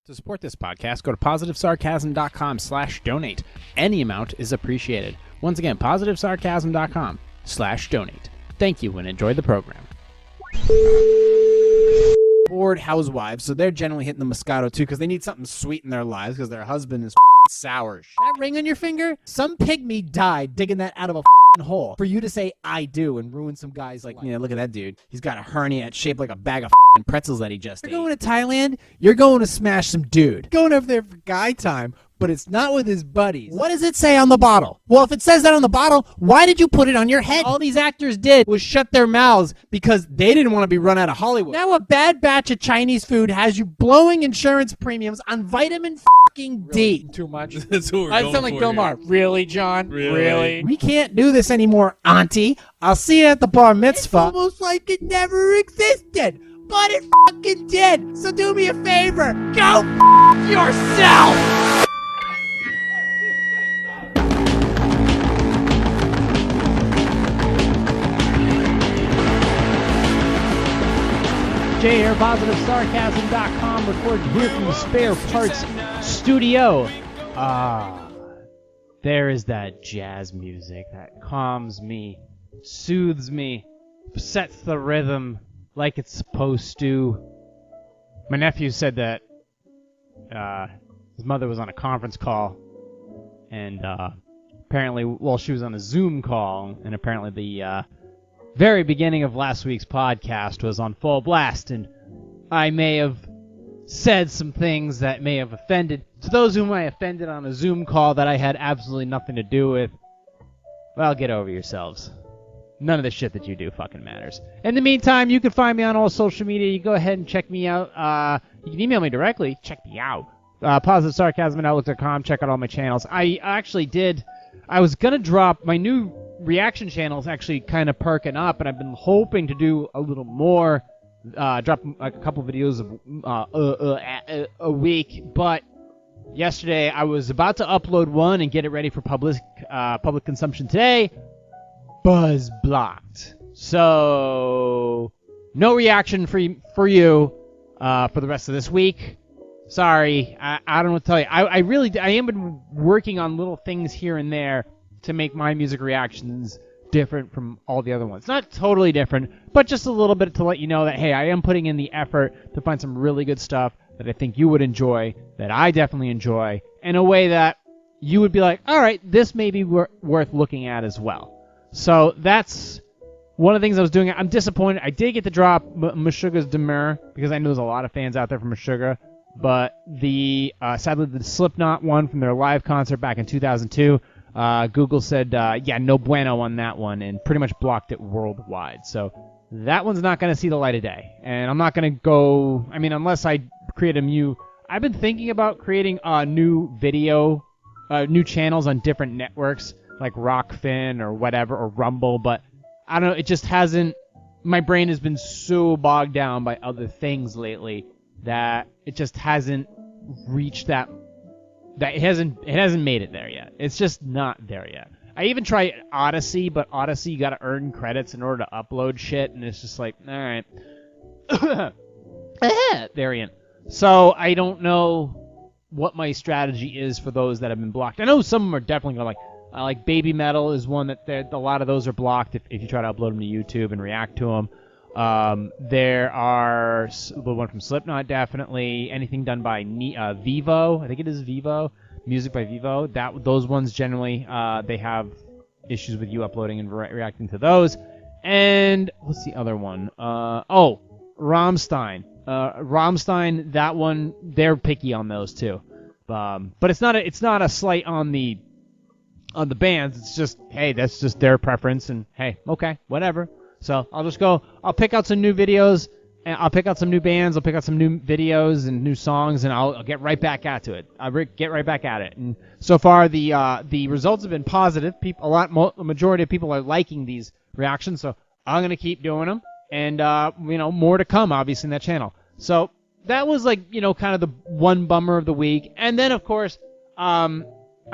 To support this podcast, go to positivesarcasm.com/donate. Any amount is appreciated. Once again, positivesarcasm.com/donate. Thank you and enjoy the program. Bored housewives, so they're generally hitting the Moscato too because they need something sweet in their lives because their husband is sour. That ring on your finger? Some pygmy died digging that out of a hole for you to say I do and ruin some guy's like, look at that dude. He's got a hernia that's shaped like a bag of pretzels that he just ate. You're going to Thailand, you're going to smash some dude. Going over there for guy time, but it's not with his buddies. What does it say on the bottle? Well, if it says that on the bottle, why did you put it on your head? All these actors did was shut their mouths because they didn't want to be run out of Hollywood. Now a bad batch of Chinese food has you blowing insurance premiums on vitamin fucking D. Too much. That's what we're I going sound like for Bill here. Maher. Really, John? Really? We can't do this anymore, Auntie. I'll see you at the bar mitzvah. It's almost like it never existed, but it fucking did. So do me a favor. Go yourself. Jay here, positivesarcasm.com, recorded here from the Spare Parts Studio. There is that jazz music that calms me, soothes me, sets the rhythm like it's supposed to. My nephew said that his mother was on a conference call, and apparently, she was on a Zoom call, and apparently the very beginning of last week's podcast was on full blast, and I may have said some things that may have offended. To those whom I offended on a Zoom call that I had absolutely nothing to do with, well, get over yourselves. None of the shit that you do fucking matters. In the meantime, you can find me on all social media. You go ahead and check me out. You can email me directly. Check me out. PositiveSarcasm@outlook.com. Check out all my channels. I was going to drop my new reaction channels, actually kind of perking up, and I've been hoping to do a little more, drop like a couple videos a week, but yesterday I was about to upload one and get it ready for public consumption today. Buzz blocked. So no reaction for you for the rest of this week. Sorry, I don't know what to tell you. I am been working on little things here and there to make my music reactions different from all the other ones. Not totally different, but just a little bit to let you know that, hey, I am putting in the effort to find some really good stuff that I think you would enjoy, that I definitely enjoy, in a way that you would be like, all right, this may be worth looking at as well. So that's one of the things I was doing. I'm disappointed. I did get to drop Meshuggah's Demur, because I know there's a lot of fans out there from Meshuggah, but sadly the Slipknot one from their live concert back in 2002, Google said, no bueno on that one, and pretty much blocked it worldwide. So that one's not going to see the light of day. And I'm not going to go, unless I create a new, I've been thinking about creating new channels on different networks, like Rockfin or whatever, or Rumble, but I don't know, it just hasn't, my brain has been so bogged down by other things lately that it just hasn't reached that it hasn't made it there yet. It's just not there yet. I even tried Odyssey, but Odyssey you gotta earn credits in order to upload shit, and it's just like, alright. Variant. So I don't know what my strategy is for those that have been blocked. I know some of them are definitely gonna like Baby Metal is one that a lot of those are blocked if you try to upload them to YouTube and react to them. There are the one from Slipknot, definitely. Anything done by Vivo, I think it is Vivo, music by Vivo. Those ones generally they have issues with you uploading and reacting to those. And what's the other one? Rammstein. Rammstein, that one, they're picky on those too. But it's not a slight on the bands. It's just, hey, that's just their preference, and hey, okay, whatever. So I'll pick out some new videos, and I'll pick out some new bands, I'll pick out some new videos and new songs, and I'll get right back at it. And so far, the results have been positive. A majority of people are liking these reactions, so I'm gonna keep doing them, and more to come, obviously, in that channel. So that was kind of the one bummer of the week, and then of course, I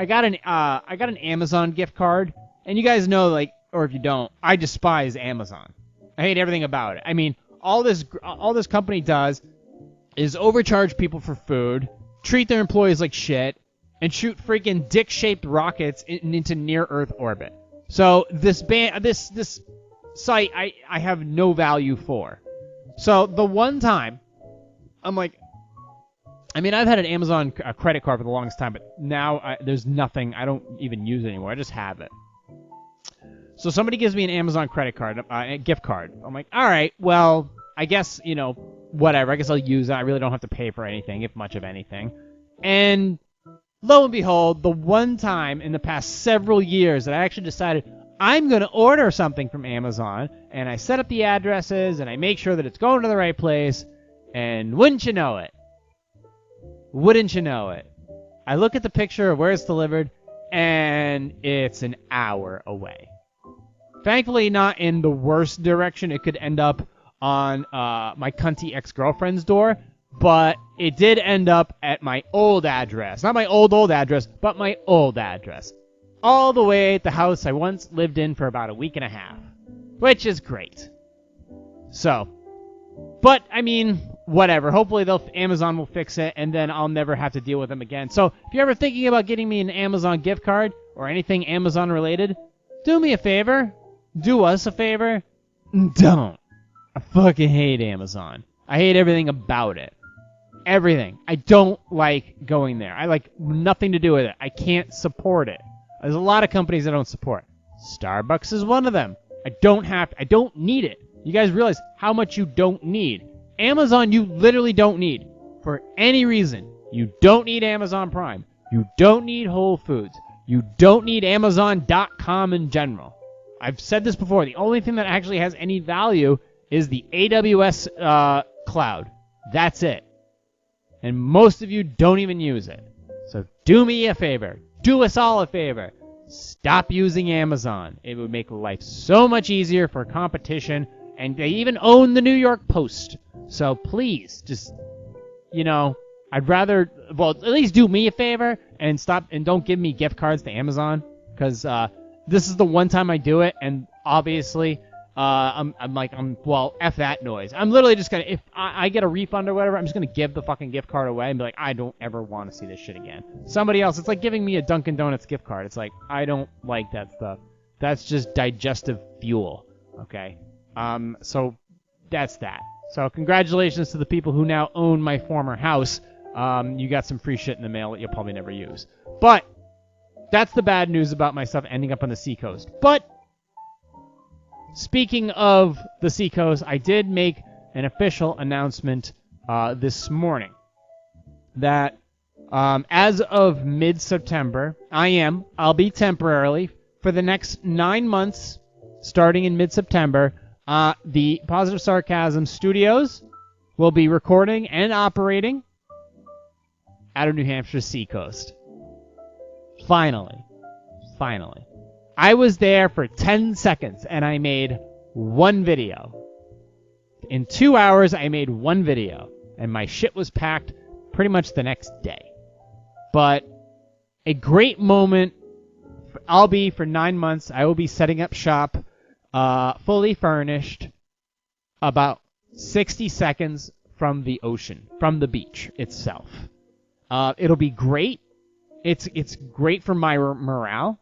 got an Amazon gift card, and you guys know, or if you don't, I despise Amazon. I hate everything about it. All this company does is overcharge people for food, treat their employees like shit, and shoot freaking dick-shaped rockets into near-Earth orbit. So this site I have no value for. So the one time, I'm like, I mean, I've had an Amazon credit card for the longest time, but now there's nothing. I don't even use it anymore. I just have it. So somebody gives me an Amazon credit card, a gift card. I'm like, all right, well, I guess, whatever. I guess I'll use it. I really don't have to pay for anything, if much of anything. And lo and behold, the one time in the past several years that I actually decided I'm going to order something from Amazon, and I set up the addresses, and I make sure that it's going to the right place, and wouldn't you know it, I look at the picture of where it's delivered, and it's an hour away. Thankfully, not in the worst direction. It could end up on my cunty ex-girlfriend's door, but it did end up at my old address. Not my old address, but my old address. All the way at the house I once lived in for about a week and a half, which is great. So, but, I mean, whatever. Hopefully Amazon will fix it, and then I'll never have to deal with them again. So, if you're ever thinking about getting me an Amazon gift card or anything Amazon-related, do me a favor. Do us a favor. Don't. I fucking hate Amazon. I hate everything about it. Everything. I don't like going there. I like nothing to do with it. I can't support it. There's a lot of companies I don't support. Starbucks is one of them. I don't need it. You guys realize how much you don't need. Amazon, you literally don't need. For any reason. You don't need Amazon Prime. You don't need Whole Foods. You don't need Amazon.com in general. I've said this before. The only thing that actually has any value is the AWS cloud. That's it. And most of you don't even use it. So do me a favor. Do us all a favor. Stop using Amazon. It would make life so much easier for competition. And they even own the New York Post. So please, just, I'd rather, well, at least do me a favor and stop and don't give me gift cards to Amazon. Because this is the one time I do it. And obviously, well, F that noise. I'm literally just going to, if I get a refund or whatever, I'm just going to give the fucking gift card away and be like, I don't ever want to see this shit again. Somebody else, it's like giving me a Dunkin' Donuts gift card. It's like, I don't like that stuff. That's just digestive fuel. Okay? So that's that. So congratulations to the people who now own my former house. You got some free shit in the mail that you'll probably never use. But that's the bad news about my stuff ending up on the seacoast. But speaking of the seacoast, I did make an official announcement this morning that as of mid-September, I'll be temporarily, for the next 9 months, starting in mid-September, the Positive Sarcasm Studios will be recording and operating out of New Hampshire's seacoast. Finally. I was there for 10 seconds, and I made one video. In 2 hours, I made one video, and my shit was packed pretty much the next day. But a great moment. I'll be for 9 months. I will be setting up shop, fully furnished, about 60 seconds from the ocean, from the beach itself. It'll be great. It's great for my morale.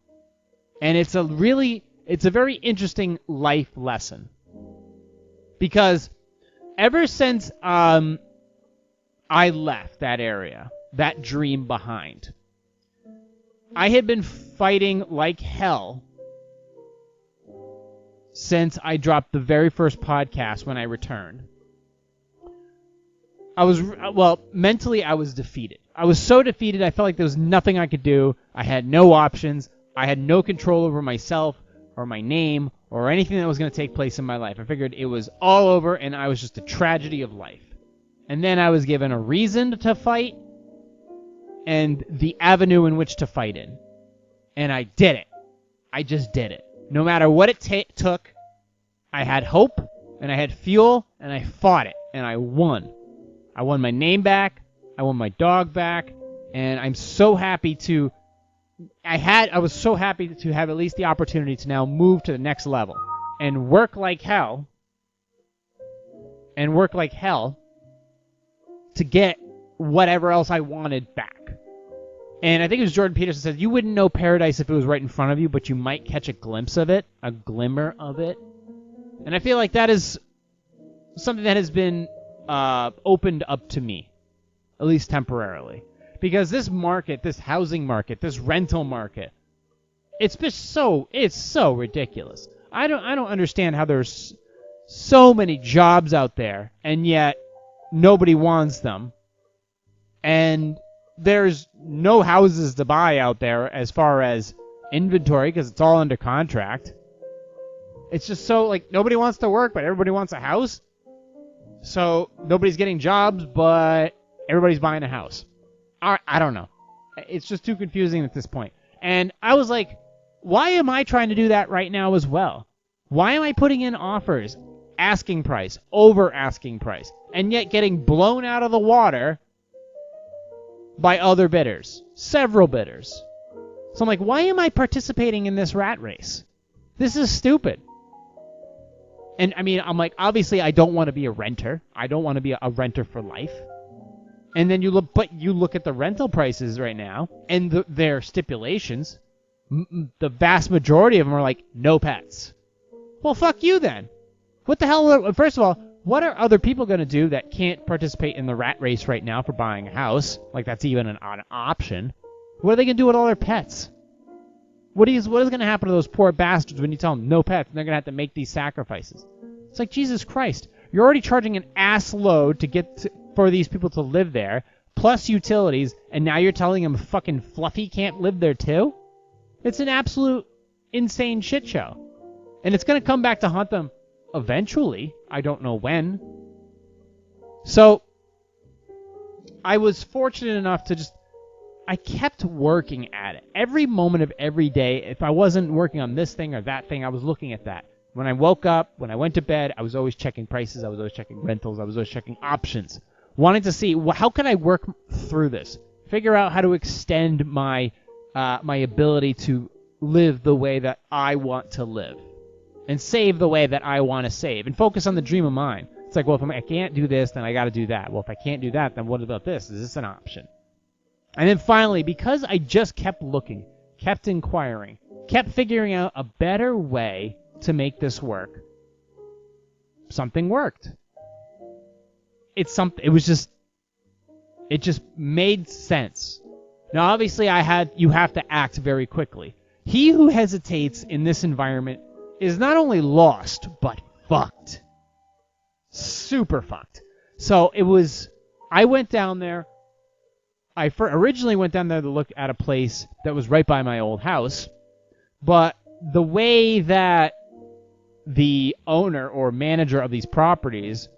And it's a very interesting life lesson. Because ever since I left that area, that dream behind, I had been fighting like hell since I dropped the very first podcast when I returned. Mentally I was defeated. I was so defeated, I felt like there was nothing I could do. I had no options. I had no control over myself or my name or anything that was going to take place in my life. I figured it was all over and I was just a tragedy of life. And then I was given a reason to fight and the avenue in which to fight in. And I did it. I just did it. No matter what it took, I had hope and I had fuel and I fought it and I won. I won my name back. I won my dog back. And I'm so happy to... I was so happy to have at least the opportunity to now move to the next level and work like hell to get whatever else I wanted back. And I think it was Jordan Peterson said, you wouldn't know paradise if it was right in front of you, but you might catch a glimpse of it, a glimmer of it. And I feel like that is something that has been opened up to me, at least temporarily. Because this market, this housing market, this rental market, it's so ridiculous. I don't understand how there's so many jobs out there, and yet nobody wants them. And there's no houses to buy out there as far as inventory because it's all under contract. It's just so, like, nobody wants to work, but everybody wants a house. So nobody's getting jobs, but everybody's buying a house. I don't know. It's just too confusing at this point. And I was like, why am I trying to do that right now as well? Why am I putting in offers, asking price, over asking price, and yet getting blown out of the water by other bidders, several bidders? So I'm like, why am I participating in this rat race? This is stupid. And I mean, I'm like, obviously I don't want to be a renter. I don't want to be a renter for life. And then you look at the rental prices right now and their stipulations. The vast majority of them are like, no pets. Well, fuck you then. What the hell? First of all, what are other people going to do that can't participate in the rat race right now for buying a house? Like that's even an option. What are they going to do with all their pets? What is going to happen to those poor bastards when you tell them no pets and they're going to have to make these sacrifices? It's like, Jesus Christ. You're already charging an ass load for these people to live there, plus utilities, and now you're telling them fucking Fluffy can't live there too? It's an absolute insane shit show. And it's going to come back to haunt them eventually. I don't know when. So, I was fortunate enough to I kept working at it. Every moment of every day, if I wasn't working on this thing or that thing, I was looking at that. When I woke up, when I went to bed, I was always checking prices. I was always checking rentals. I was always checking options. Wanting to see, how can I work through this? Figure out how to extend my ability to live the way that I want to live. And save the way that I want to save. And focus on the dream of mine. It's like, well, if I can't do this, then I got to do that. Well, if I can't do that, then what about this? Is this an option? And then finally, because I just kept looking, kept inquiring, kept figuring out a better way to make this work, something worked. It just made sense. Now, obviously, you have to act very quickly. He who hesitates in this environment is not only lost, but fucked. Super fucked. So I went down there. I originally went down there to look at a place that was right by my old house, but the way that the owner or manager of these properties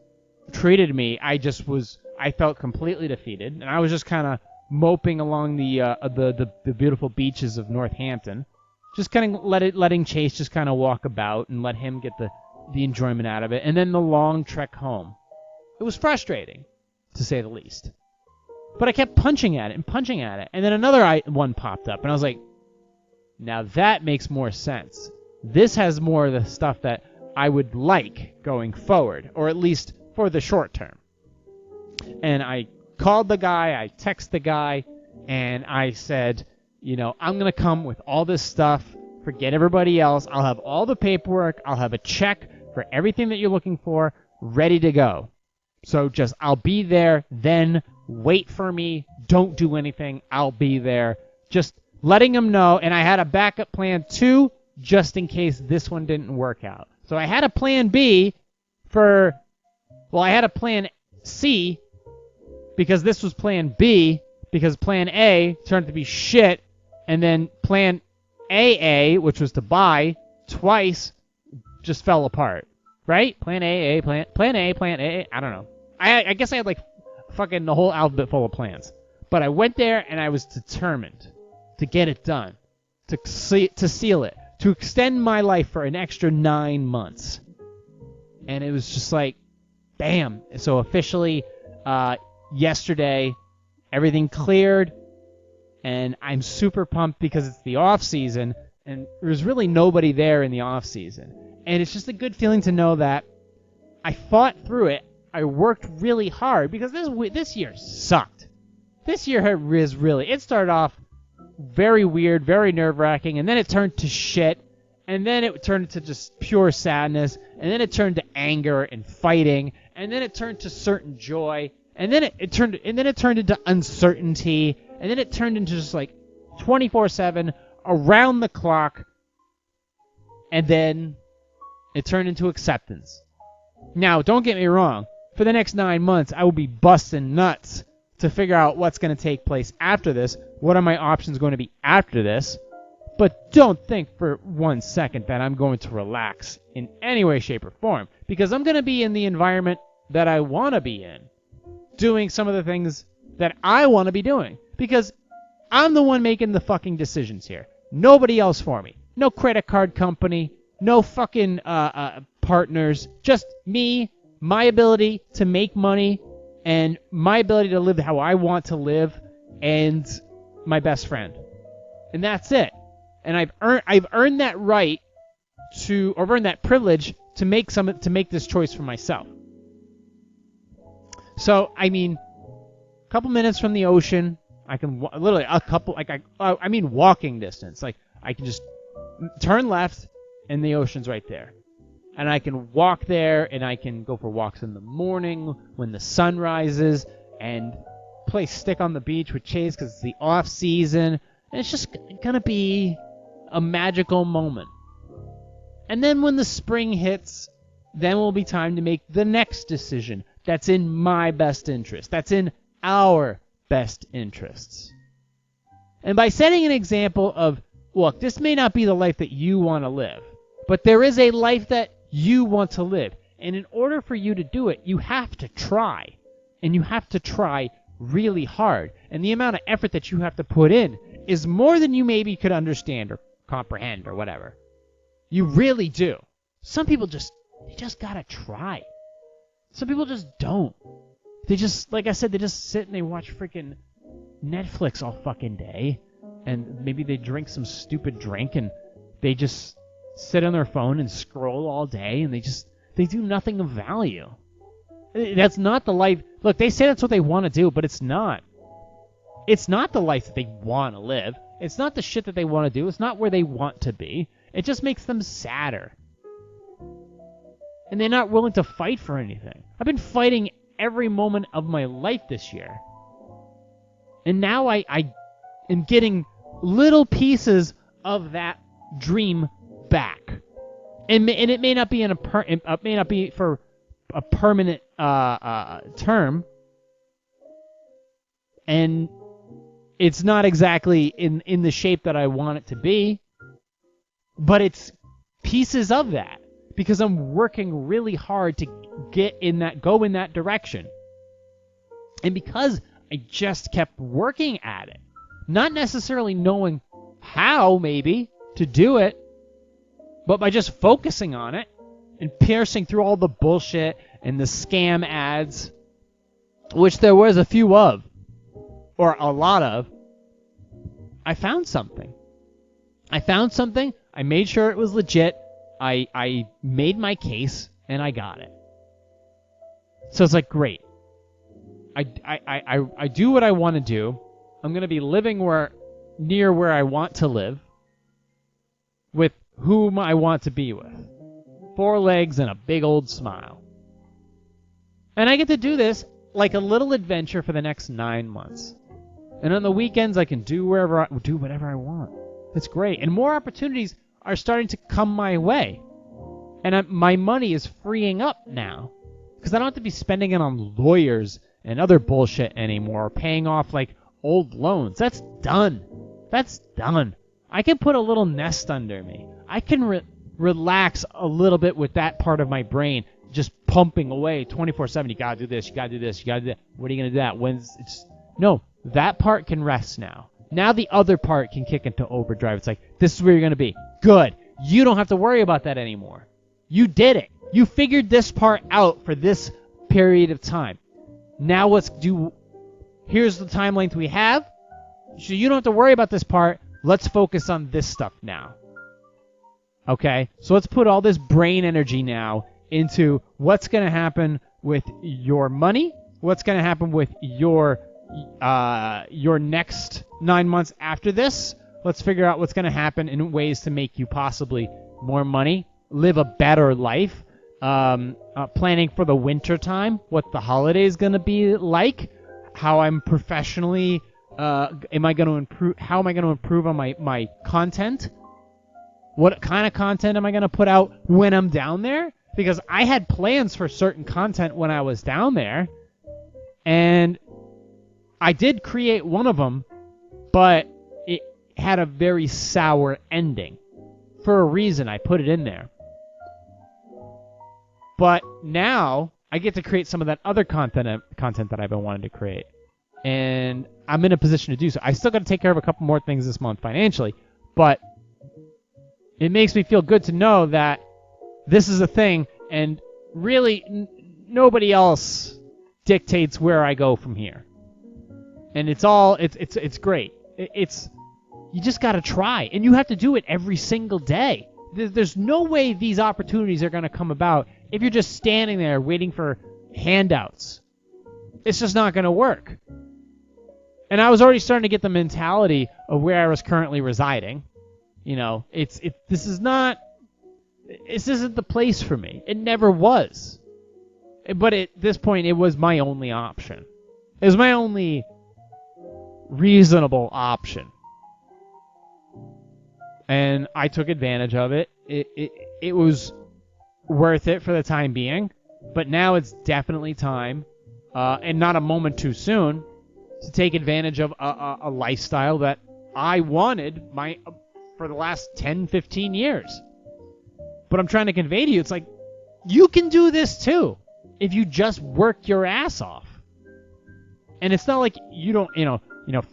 treated me, I felt completely defeated, and I was just kind of moping along the beautiful beaches of Northampton, just kind of letting Chase just kind of walk about and let him get the enjoyment out of it, and then the long trek home. It was frustrating, to say the least. But I kept punching at it, and then another one popped up, and I was like, now that makes more sense. This has more of the stuff that I would like going forward, or at least for the short term. And I called the guy, I texted the guy, and I said, I'm going to come with all this stuff, forget everybody else, I'll have all the paperwork, I'll have a check for everything that you're looking for, ready to go. So I'll be there, then wait for me, don't do anything, I'll be there. Just letting them know, and I had a backup plan too, just in case this one didn't work out. So I had a plan B I had a plan C, because this was plan B, because plan A turned out to be shit, and then plan AA, which was to buy twice, just fell apart. Right? Plan A, plan A, I don't know. I guess I had like fucking the whole alphabet full of plans. But I went there and I was determined to get it done, to seal it, to extend my life for an extra 9 months. And it was just like, bam. So officially, yesterday, everything cleared, and I'm super pumped because it's the off season, and there's really nobody there in the off season. And it's just a good feeling to know that I fought through it. I worked really hard because this year sucked. This year it started off very weird, very nerve-wracking, and then it turned to shit, and then it turned into just pure sadness, and then it turned to anger and fighting, and then it turned to certain joy, and then it turned into uncertainty, and then it turned into just like 24/7, around the clock, and then it turned into acceptance. Now, don't get me wrong. For the next 9 months, I will be busting nuts to figure out what's going to take place after this. What are my options going to be after this? But don't think for 1 second that I'm going to relax in any way, shape, or form. Because I'm going to be in the environment that I want to be in. Doing some of the things that I want to be doing. Because I'm the one making the fucking decisions here. Nobody else for me. No credit card company. No fucking partners. Just me. My ability to make money, and my ability to live how I want to live, and my best friend. And that's it. And I've earned that right or earned that privilege to make this choice for myself. So, I mean, a couple minutes from the ocean, I can literally walking distance. Like, I can just turn left, and the ocean's right there. And I can walk there, and I can go for walks in the morning when the sun rises, and play stick on the beach with Chase because it's the off season. And it's just gonna be a magical moment. And then when the spring hits, then will be time to make the next decision. That's in my best interest. That's in our best interests. And by setting an example of, look, this may not be the life that you want to live, but there is a life that you want to live. And in order for you to do it, you have to try. And you have to try really hard. And the amount of effort that you have to put in is more than you maybe could understand or comprehend or whatever. You really do. Some people just gotta try. Some people just don't. They just, like I said, they just sit and they watch freaking Netflix all fucking day. And maybe they drink some stupid drink and they just sit on their phone and scroll all day, and they do nothing of value. That's not the life. Look, they say that's what they want to do, but it's not. It's not the life that they want to live. It's not the shit that they want to do. It's not where they want to be. It just makes them sadder. And they're not willing to fight for anything. I've been fighting every moment of my life this year. And now I am getting little pieces of that dream back, and it may not be may not be for a permanent term, and it's not exactly in the shape that I want it to be, but it's pieces of that because I'm working really hard to go in that direction, and because I just kept working at it, not necessarily knowing how maybe to do it. But by just focusing on it and piercing through all the bullshit and the scam ads, which there was a few of, or a lot of, I found something. I made sure it was legit. I made my case, and I got it. So it's like, great. I do what I want to do. I'm going to be living near where I want to live, with whom I want to be with. 4 legs and a big old smile. And I get to do this like a little adventure for the next 9 months. And on the weekends, I can do whatever I want. It's great. And more opportunities are starting to come my way. And my money is freeing up now. Because I don't have to be spending it on lawyers and other bullshit anymore, or paying off like old loans. That's done. I can put a little nest under me. I can relax a little bit with that part of my brain just pumping away 24/7. You gotta do this, you gotta do this, you gotta do that. What are you gonna do that? No, that part can rest now. Now the other part can kick into overdrive. It's like, this is where you're gonna be. Good. You don't have to worry about that anymore. You did it. You figured this part out for this period of time. Now here's the time length we have. So you don't have to worry about this part. Let's focus on this stuff now. Okay? So let's put all this brain energy now into what's going to happen with your money, what's going to happen with your next 9 months after this. Let's figure out what's going to happen in ways to make you possibly more money, live a better life, planning for the winter time, what the holiday is going to be like, how I'm professionally, how am I going to improve on my content? What kind of content am I going to put out when I'm down there? Because I had plans for certain content when I was down there, and I did create one of them, but it had a very sour ending. For a reason, I put it in there. But now, I get to create some of that other content that I've been wanting to create. And I'm in a position to do so. I still got to take care of a couple more things this month financially, but it makes me feel good to know that this is a thing, and really nobody else dictates where I go from here. And it's great. You just got to try, and you have to do it every single day. There's no way these opportunities are going to come about if you're just standing there waiting for handouts. It's just not going to work. And I was already starting to get the mentality of where I was currently residing. You know, this isn't the place for me. It never was. But at this point, it was my only option. It was my only reasonable option. And I took advantage of it. It was worth it for the time being. But now it's definitely time, and not a moment too soon, to take advantage of a lifestyle that I wanted for the last 10, 15 years. But I'm trying to convey to you, it's like, you can do this too, if you just work your ass off. And it's not like you don't,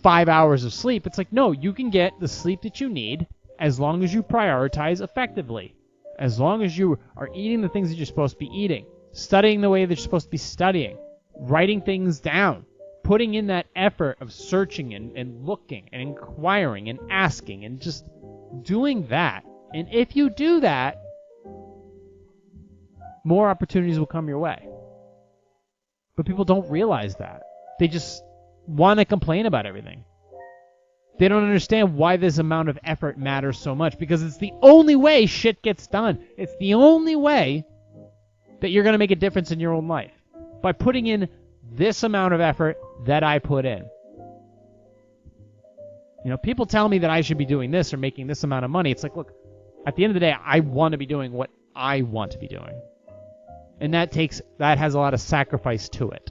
5 hours of sleep. It's like, no, you can get the sleep that you need as long as you prioritize effectively. As long as you are eating the things that you're supposed to be eating, studying the way that you're supposed to be studying, writing things down, putting in that effort of searching and looking and inquiring and asking and just doing that. And if you do that, more opportunities will come your way. But people don't realize that. They just want to complain about everything. They don't understand why this amount of effort matters so much, because it's the only way shit gets done. It's the only way that you're going to make a difference in your own life. By putting in this amount of effort that I put in. People tell me that I should be doing this or making this amount of money. It's like, look, at the end of the day, I want to be doing what I want to be doing. And that has a lot of sacrifice to it.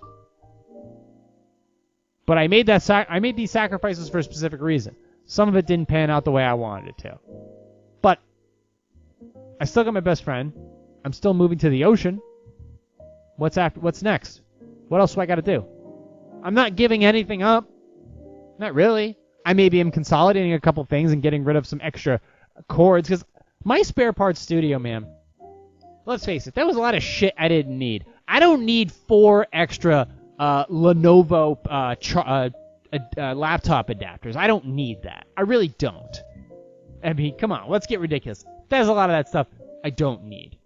But I made these sacrifices for a specific reason. Some of it didn't pan out the way I wanted it to. But I still got my best friend. I'm still moving to the ocean. What's next? What else do I got to do? I'm not giving anything up. Not really. I maybe am consolidating a couple things and getting rid of some extra cords, because my spare parts studio, man, let's face it, that was a lot of shit I didn't need. I don't need 4 extra Lenovo laptop adapters. I don't need that. I really don't. I mean, come on, let's get ridiculous. There's a lot of that stuff I don't need.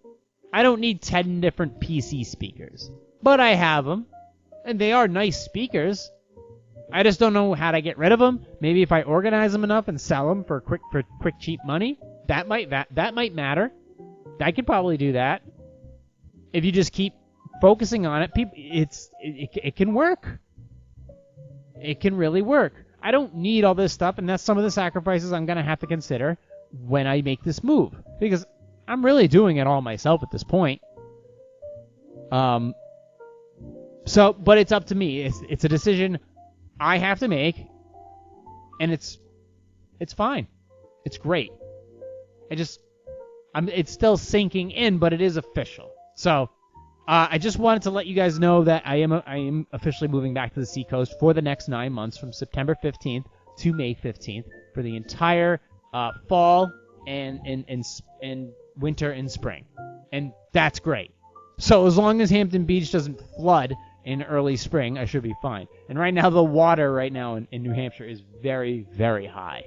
I don't need 10 different PC speakers. But I have them, and they are nice speakers. I just don't know how to get rid of them. Maybe if I organize them enough and sell them for quick cheap money, that might matter. I could probably do that. If you just keep focusing on it, it can work. It can really work. I don't need all this stuff, and that's some of the sacrifices I'm going to have to consider when I make this move, because I'm really doing it all myself at this point. But it's up to me. It's a decision I have to make, and it's fine. It's great. It's still sinking in, but it is official. So, I just wanted to let you guys know that I am officially moving back to the seacoast for the next 9 months, from September 15th to May 15th, for the entire fall and winter and spring. And that's great. So as long as Hampton Beach doesn't flood in early spring, I should be fine. And right now, the water right now in New Hampshire is very, very high.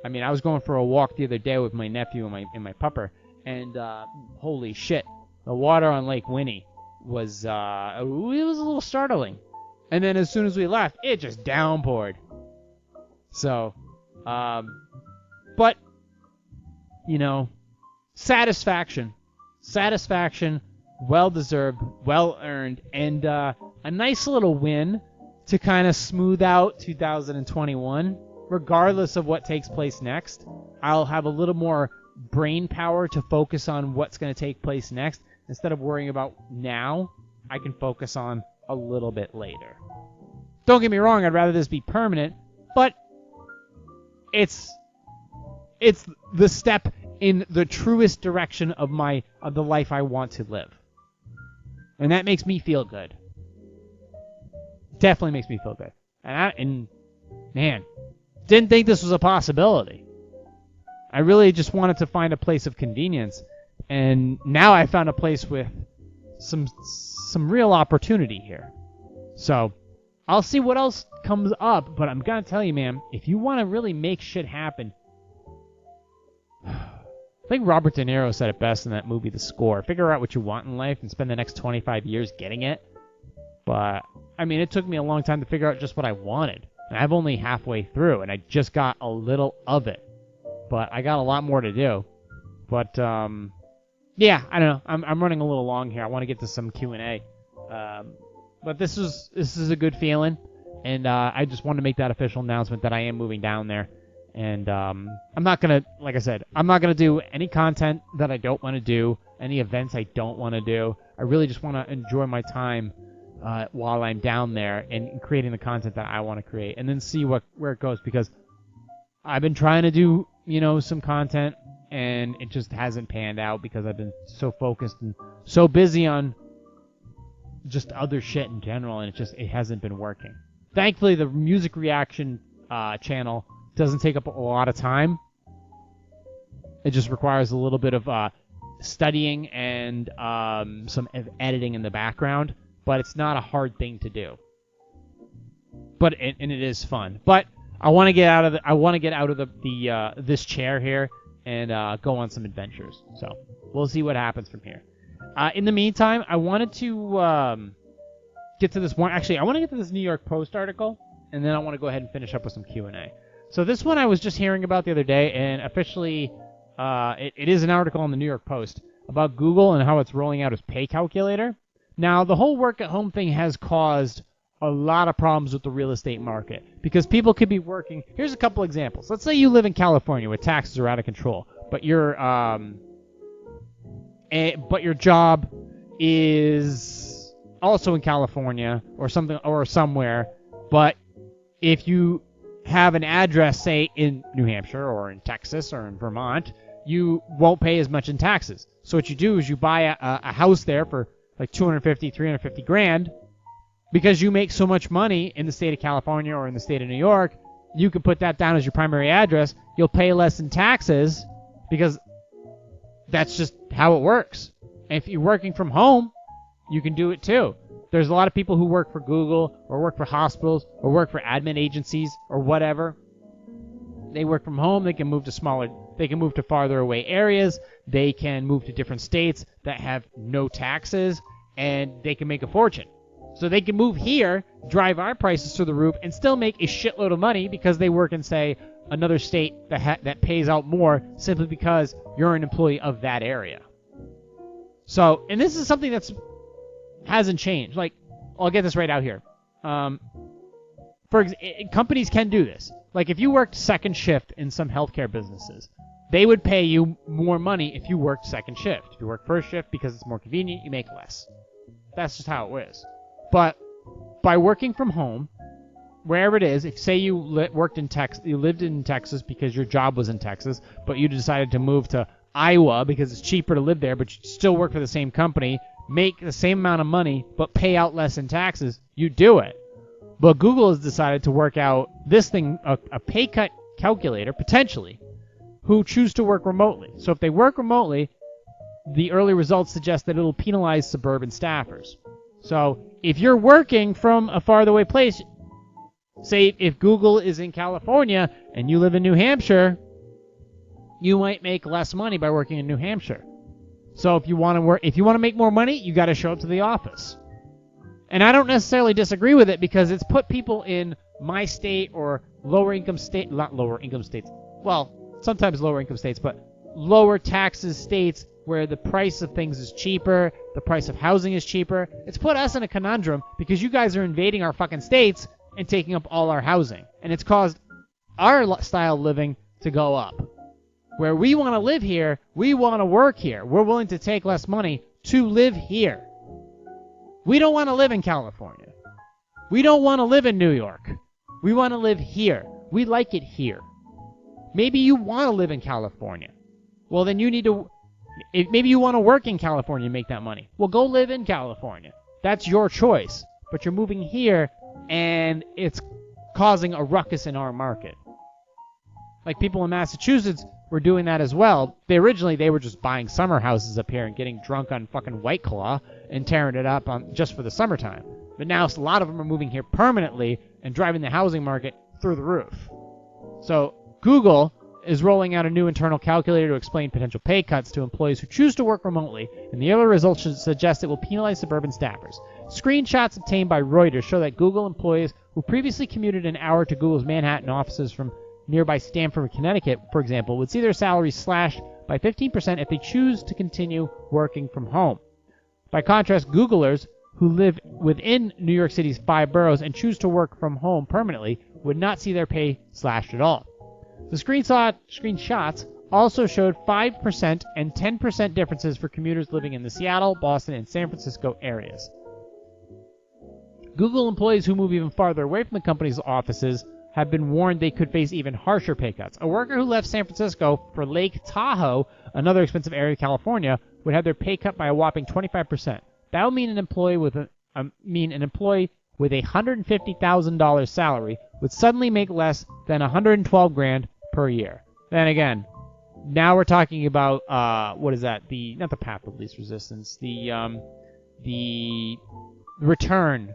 I mean, I was going for a walk the other day with my nephew and my pupper, and holy shit, the water on Lake Winnie was it was a little startling. And then as soon as we left, it just downpoured. So, but, you know, satisfaction, well-deserved, well-earned, and a nice little win to kind of smooth out 2021. Regardless of what takes place next, I'll have a little more brain power to focus on what's going to take place next. Instead of worrying about now, I can focus on a little bit later. Don't get me wrong, I'd rather this be permanent, but it's the step in the truest direction of the life I want to live. And that makes me feel good. Definitely makes me feel good. And man, didn't think this was a possibility. I really just wanted to find a place of convenience, and now I found a place with some real opportunity here. So I'll see what else comes up, but I'm gonna tell you, man, if you want to really make shit happen, I think Robert De Niro said it best in that movie, The Score. Figure out what you want in life and spend the next 25 years getting it. But, I mean, it took me a long time to figure out just what I wanted. And I'm only halfway through, and I just got a little of it. But I got a lot more to do. But, yeah, I don't know. I'm running a little long here. I want to get to some Q&A. But this is a good feeling. And I just wanted to make that official announcement that I am moving down there. And I'm not going to, like I said, I'm not going to do any content that I don't want to do, any events I don't want to do. I really just want to enjoy my time while I'm down there and creating the content that I want to create, and then see where it goes, because I've been trying to do, some content, and it just hasn't panned out because I've been so focused and so busy on just other shit in general, and it hasn't been working. Thankfully, the music reaction channel doesn't take up a lot of time. It just requires a little bit of studying and some editing in the background, but it's not a hard thing to do. But it is fun. But I want to get out of the this chair here and go on some adventures. So we'll see what happens from here. In the meantime, I wanted to get to this one. Actually, I want to get to this New York Post article, and then I want to go ahead and finish up with some Q&A. So this one I was just hearing about the other day, and officially it is an article on the New York Post about Google and how it's rolling out its pay calculator. Now, the whole work-at-home thing has caused a lot of problems with the real estate market because people could be working. Here's a couple examples. Let's say you live in California where taxes are out of control, but your job is also in California or something or somewhere, but if you have an address, say, in New Hampshire or in Texas or in Vermont, you won't pay as much in taxes. So what you do is you buy a house there for like $250,000, $350,000, because you make so much money in the state of California or in the state of New York, you can put that down as your primary address. You'll pay less in taxes because that's just how it works. And if you're working from home, you can do it too. There's a lot of people who work for Google or work for hospitals or work for admin agencies or whatever. They work from home. They can move to farther away areas. They can move to different states that have no taxes, and they can make a fortune. So they can move here, drive our prices through the roof, and still make a shitload of money because they work in, say, another state that pays out more simply because you're an employee of that area. So, and this is something that's hasn't changed. Like, I'll get this right out here. Companies can do this. Like, if you worked second shift in some healthcare businesses, they would pay you more money if you worked second shift. If you work first shift because it's more convenient, you make less. That's just how it is. But by working from home, wherever it is, if say you lived in Texas because your job was in Texas, but you decided to move to Iowa because it's cheaper to live there, but you still work for the same company, make the same amount of money, but pay out less in taxes, you do it. But Google has decided to work out this thing, a pay cut calculator, potentially, who choose to work remotely. So if they work remotely, the early results suggest that it'll penalize suburban staffers. So if you're working from a farther away place, say if Google is in California and you live in New Hampshire, you might make less money by working in New Hampshire. So if you want to work, if you want to make more money, you got to show up to the office. And I don't necessarily disagree with it because it's put people in my state or lower income state, not lower income states. Well, sometimes lower income states, but lower taxes states where the price of things is cheaper, the price of housing is cheaper. It's put us in a conundrum because you guys are invading our fucking states and taking up all our housing. And it's caused our style of living to go up. Where we want to live here, we want to work here. We're willing to take less money to live here. We don't want to live in California. We don't want to live in New York. We want to live here. We like it here. Maybe you want to live in California. Well, then you need to... Maybe you want to work in California and make that money. Well, go live in California. That's your choice. But you're moving here, and it's causing a ruckus in our market. Like people in Massachusetts were doing that as well. They were just buying summer houses up here and getting drunk on fucking White Claw and tearing it up on just for the summertime. But now a lot of them are moving here permanently and driving the housing market through the roof. So Google is rolling out a new internal calculator to explain potential pay cuts to employees who choose to work remotely, and the early results should suggest it will penalize suburban staffers. Screenshots obtained by Reuters show that Google employees who previously commuted an hour to Google's Manhattan offices from nearby Stamford, Connecticut, for example, would see their salaries slashed by 15% if they choose to continue working from home. By contrast, Googlers who live within New York City's 5 boroughs and choose to work from home permanently would not see their pay slashed at all. The screenshots also showed 5% and 10% differences for commuters living in the Seattle, Boston, and San Francisco areas. Google employees who move even farther away from the company's offices have been warned they could face even harsher pay cuts. A worker who left San Francisco for Lake Tahoe, another expensive area of California, would have their pay cut by a whopping 25%. That would mean an employee with a $150,000 salary would suddenly make less than $112,000 per year. Then again, now we're talking about what is that? Not the path of least resistance. The return.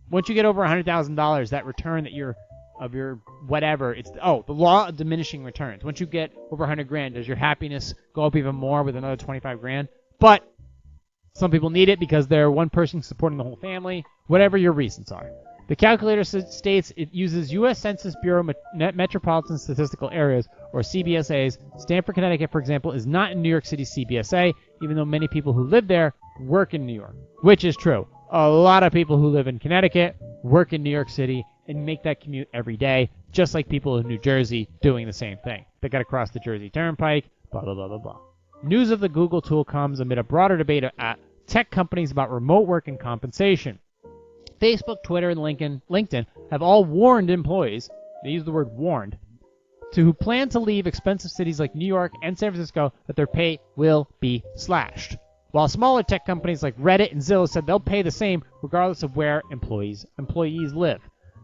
Once you get over $100,000, that return that you're of your whatever, it's the law of diminishing returns. Once you get over $100,000, does your happiness go up even more with another $25,000? But some people need it because they're one person supporting the whole family. Whatever your reasons are. The calculator states it uses U.S. Census Bureau Metropolitan Statistical Areas, or CBSAs. Stamford, Connecticut, for example, is not in New York City's CBSA, even though many people who live there work in New York, which is true. A lot of people who live in Connecticut work in New York City and make that commute every day, just like people in New Jersey doing the same thing. They got to cross the Jersey Turnpike, blah, blah, blah, blah, blah. News of the Google tool comes amid a broader debate at tech companies about remote work and compensation. Facebook, Twitter, and LinkedIn have all warned employees, they use the word warned, who plan to leave expensive cities like New York and San Francisco that their pay will be slashed. While smaller tech companies like Reddit and Zillow said they'll pay the same regardless of where employees live.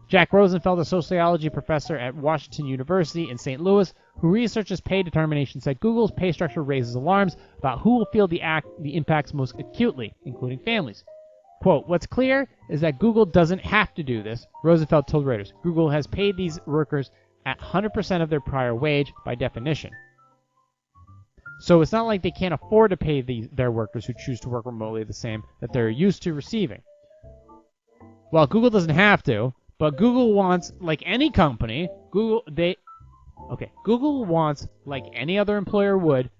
Jack Rosenfeld, a sociology professor at Washington University in St. Louis, who researches pay determination, said Google's pay structure raises alarms about who will feel the impacts most acutely, including families. Quote, what's clear is that Google doesn't have to do this, Rosenfeld told Reuters. Google has paid these workers at 100% of their prior wage by definition. So it's not like they can't afford to pay their workers who choose to work remotely the same that they're used to receiving. Well, Google doesn't have to, but Google wants, like any company, Google wants, like any other employer would,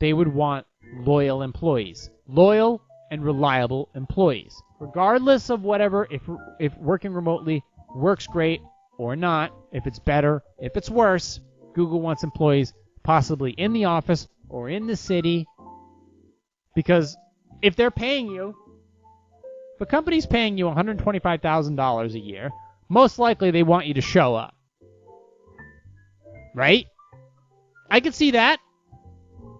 they would want loyal employees. Loyal and reliable employees. Regardless of whatever, if working remotely works great or not, if it's better, if it's worse, Google wants employees possibly in the office or in the city, because if they're paying you, if a company's paying you $125,000 a year, most likely they want you to show up. Right? I could see that.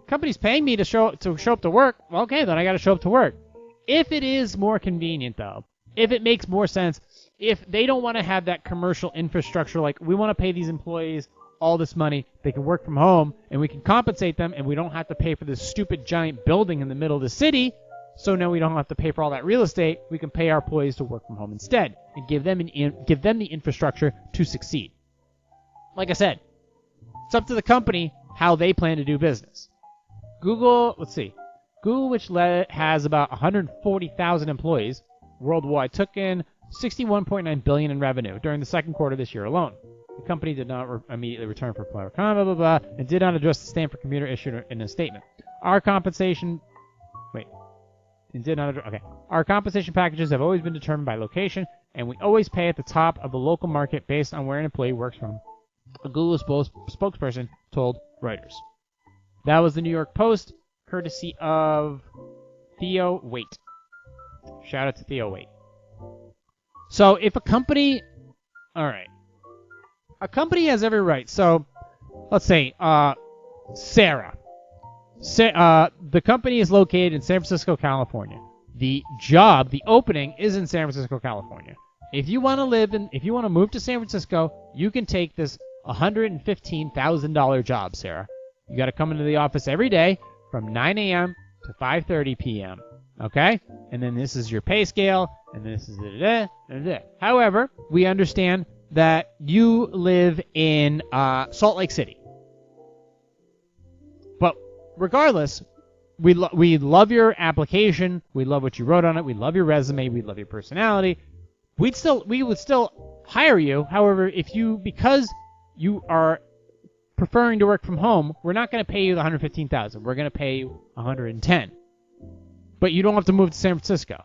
Company's paying me to show up to work. Well, okay, then I got to show up to work. If it is more convenient, though, if it makes more sense, if they don't want to have that commercial infrastructure, like we want to pay these employees all this money, they can work from home, and we can compensate them, and we don't have to pay for this stupid giant building in the middle of the city, so now we don't have to pay for all that real estate. We can pay our employees to work from home instead, and give them the infrastructure to succeed. Like I said, it's up to the company how they plan to do business. Google, let's see. Google, which has about 140,000 employees worldwide, took in $61.9 billion in revenue during the second quarter this year alone. The company did not immediately return for blah, blah, blah, blah, and did not address the Stanford Commuter issue in a statement. Our compensation packages have always been determined by location, and we always pay at the top of the local market based on where an employee works from, a Google spokesperson told Reuters. That was the New York Post, courtesy of Theo Waite. Shout out to Theo Waite. So if a company has every right. So let's say Sarah. The company is located in San Francisco, California. The opening is in San Francisco, California. If you want to move to San Francisco, you can take this $115,000 job, Sarah. You got to come into the office every day from 9 a.m. to 5:30 p.m. Okay? And then this is your pay scale, and this is da-da-da. However, we understand that you live in Salt Lake City. But regardless, we love your application. We love what you wrote on it. We love your resume. We love your personality. We would still hire you. However, because you are preferring to work from home, we're not going to pay you the $115,000. We're going to pay you $110,000. But you don't have to move to San Francisco.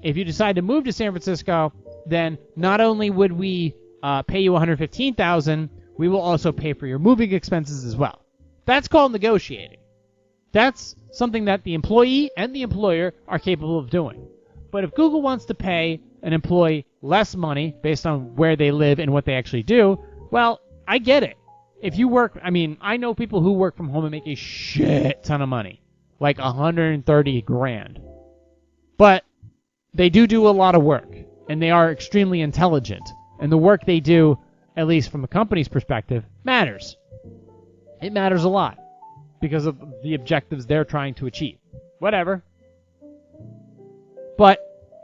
If you decide to move to San Francisco, then not only would we pay you $115,000, we will also pay for your moving expenses as well. That's called negotiating. That's something that the employee and the employer are capable of doing. But if Google wants to pay an employee less money based on where they live and what they actually do, well, I get it. If you work, I know people who work from home and make a shit ton of money, like $130,000. But they do a lot of work, and they are extremely intelligent. And the work they do, at least from the company's perspective, matters. It matters a lot because of the objectives they're trying to achieve. Whatever. But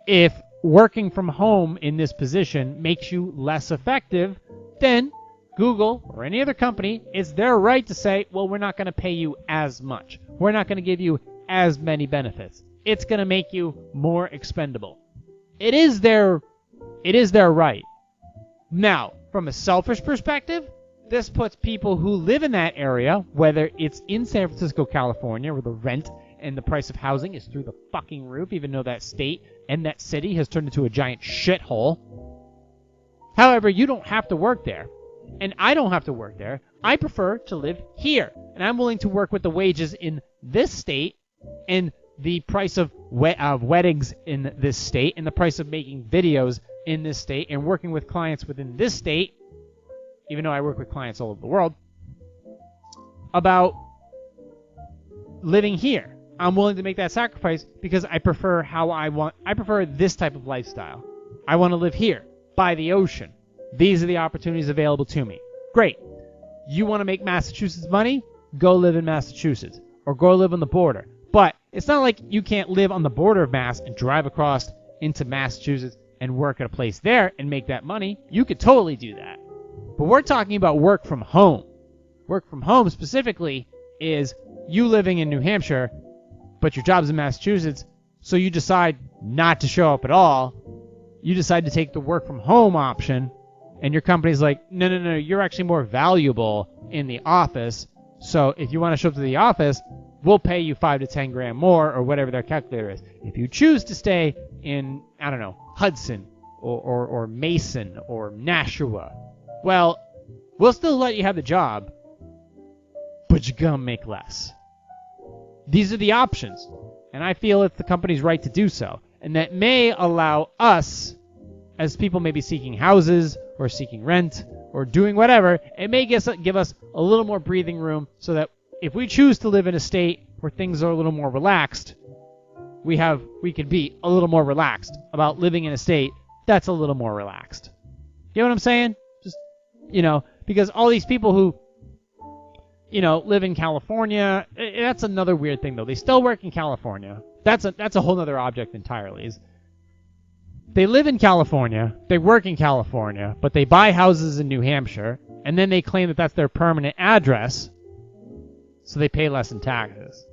if working from home in this position makes you less effective, then Google or any other company, it's their right to say, well, we're not going to pay you as much. We're not going to give you as many benefits. It's going to make you more expendable. It is their right. Now, from a selfish perspective, this puts people who live in that area, whether it's in San Francisco, California, where the rent and the price of housing is through the fucking roof, even though that state and that city has turned into a giant shithole. However, you don't have to work there. And I don't have to work there. I prefer to live here. And I'm willing to work with the wages in this state and the price of weddings in this state and the price of making videos in this state and working with clients within this state, even though I work with clients all over the world, about living here. I'm willing to make that sacrifice because I prefer this type of lifestyle. I want to live here by the ocean. These are the opportunities available to me. Great. You want to make Massachusetts money? Go live in Massachusetts or go live on the border. But it's not like you can't live on the border of Mass and drive across into Massachusetts and work at a place there and make that money. You could totally do that. But we're talking about work from home. Work from home specifically is you living in New Hampshire, but your job's in Massachusetts, so you decide not to show up at all. You decide to take the work from home option. And your company's like, no, you're actually more valuable in the office. So if you want to show up to the office, we'll pay you $5,000 to $10,000 more or whatever their calculator is. If you choose to stay in, Hudson or Mason or Nashua, well, we'll still let you have the job, but you're going to make less. These are the options. And I feel it's the company's right to do so. And that may allow us, as people may be seeking houses or seeking rent or doing whatever, it may give us a little more breathing room so that if we choose to live in a state where things are a little more relaxed, we could be a little more relaxed about living in a state that's a little more relaxed. You know what I'm saying? Just, because all these people who, live in California, that's another weird thing though. They still work in California. That's a whole other object entirely. They live in California, they work in California, but they buy houses in New Hampshire, and then they claim that that's their permanent address, so they pay less in taxes.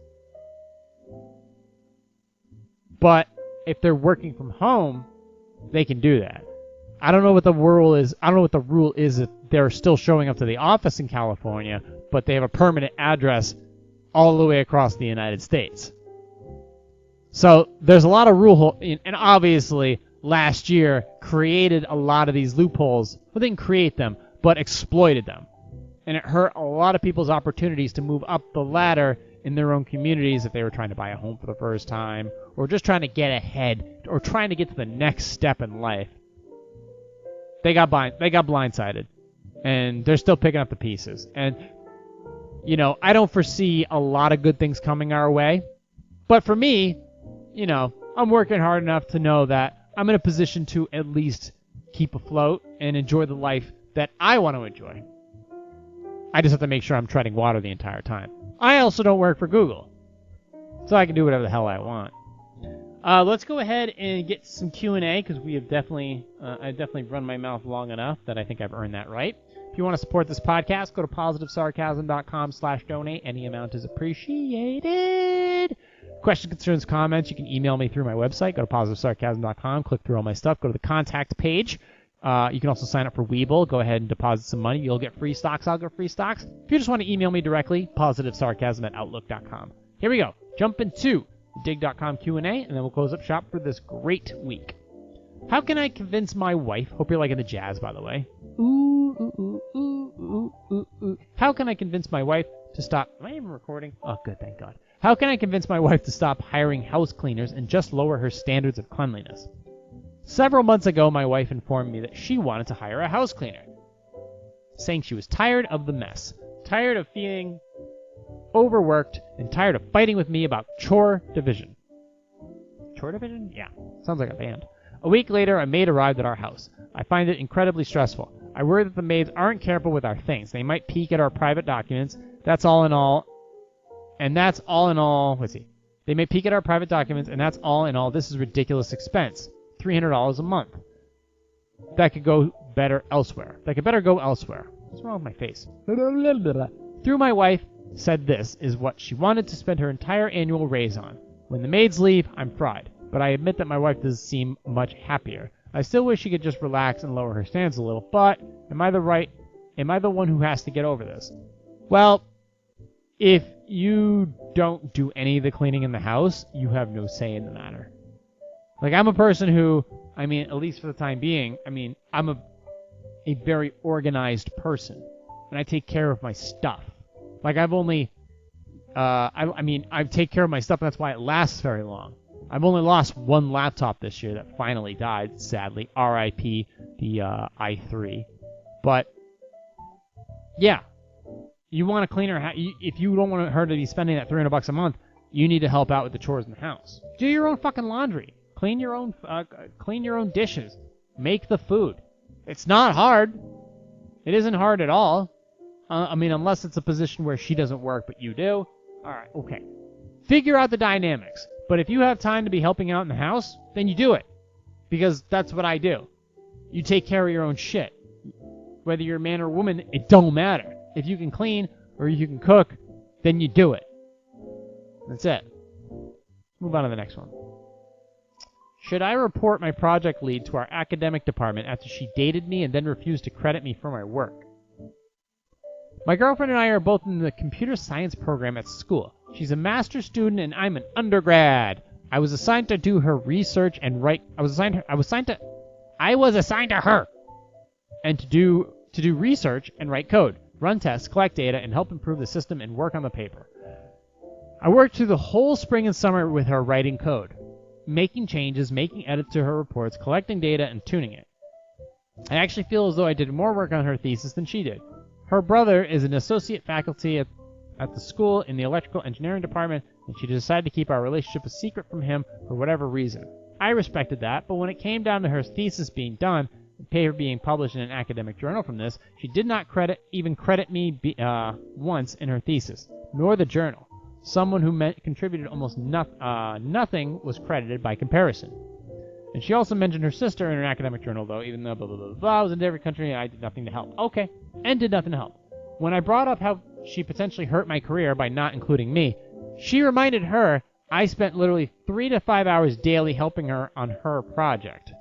But if they're working from home, they can do that. I don't know what the rule is. I don't know what the rule is if they're still showing up to the office in California, but they have a permanent address all the way across the United States. So there's a lot of and obviously last year created a lot of these loopholes. Well, they didn't create them, but exploited them. And it hurt a lot of people's opportunities to move up the ladder in their own communities if they were trying to buy a home for the first time, or just trying to get ahead, or trying to get to the next step in life. They got blindsided, and they're still picking up the pieces. And, you know, I don't foresee a lot of good things coming our way. But for me, you know, I'm working hard enough to know that I'm in a position to at least keep afloat and enjoy the life that I want to enjoy. I just have to make sure I'm treading water the entire time. I also don't work for Google, so I can do whatever the hell I want. Let's go ahead and get some Q&A, because we have I've definitely run my mouth long enough that I think I've earned that right. If you want to support this podcast, go to positivesarcasm.com/donate. Any amount is appreciated. Questions, concerns, comments, you can email me through my website. Go to positivesarcasm.com, click through all my stuff, go to the contact page. You can also sign up for Webull. Go ahead and deposit some money. You'll get free stocks. I'll get free stocks. If you just want to email me directly, positivesarcasm@outlook.com. Here we go. Jump into the dig.com Q&A, and then we'll close up shop for this great week. How can I convince my wife? Hope you're liking the jazz, by the way. Ooh, ooh, ooh, ooh, ooh, ooh, ooh. How can I convince my wife to stop? Am I even recording? Oh, good, thank God. How can I convince my wife to stop hiring house cleaners and just lower her standards of cleanliness? Several months ago, my wife informed me that she wanted to hire a house cleaner, saying she was tired of the mess, tired of feeling overworked, and tired of fighting with me about chore division. Chore division? Yeah, sounds like a band. A week later, a maid arrived at our house. I find it incredibly stressful. I worry that the maids aren't careful with our things. They might peek at our private documents. That's all in all. They may peek at our private documents, and that's all in all. This is ridiculous expense. $300 a month. That could go better elsewhere. What's wrong with my face? Through my wife said this is what she wanted to spend her entire annual raise on. When the maids leave, I'm fried. But I admit that my wife does seem much happier. I still wish she could just relax and lower her standards a little, but am I the one who has to get over this? Well, if you don't do any of the cleaning in the house, you have no say in the matter. Like, I'm a person who, at least for the time being, I'm a very organized person, and I take care of my stuff. Like, I take care of my stuff, and that's why it lasts very long. I've only lost one laptop this year that finally died, sadly. R.I.P. the i3. But, yeah. You want a cleaner, if you don't want her to be spending that $300 a month, you need to help out with the chores in the house. Do your own fucking laundry. Clean your own dishes. Make the food. It's not hard. It isn't hard at all. Unless it's a position where she doesn't work, but you do. Alright, okay. Figure out the dynamics. But if you have time to be helping out in the house, then you do it. Because that's what I do. You take care of your own shit. Whether you're a man or a woman, it don't matter. If you can clean or you can cook, then you do it. That's it. Move on to the next one. Should I report my project lead to our academic department after she dated me and then refused to credit me for my work? My girlfriend and I are both in the computer science program at school. She's a master's student and I'm an undergrad. I was assigned to do her research and write. I was assigned to her and to do research and write code, run tests, collect data, and help improve the system and work on the paper. I worked through the whole spring and summer with her writing code, making changes, making edits to her reports, collecting data, and tuning it. I actually feel as though I did more work on her thesis than she did. Her brother is an associate faculty at the school in the electrical engineering department, and she decided to keep our relationship a secret from him for whatever reason. I respected that, but when it came down to her thesis being done, and paper being published in an academic journal from this, she did not even credit me once in her thesis, nor the journal. Someone who contributed almost nothing was credited by comparison. And she also mentioned her sister in her academic journal, though, even though blah, blah, blah, blah, I was in every country and I did nothing to help. Okay, and did nothing to help. When I brought up how she potentially hurt my career by not including me, she reminded her I spent literally 3 to 5 hours daily helping her on her project.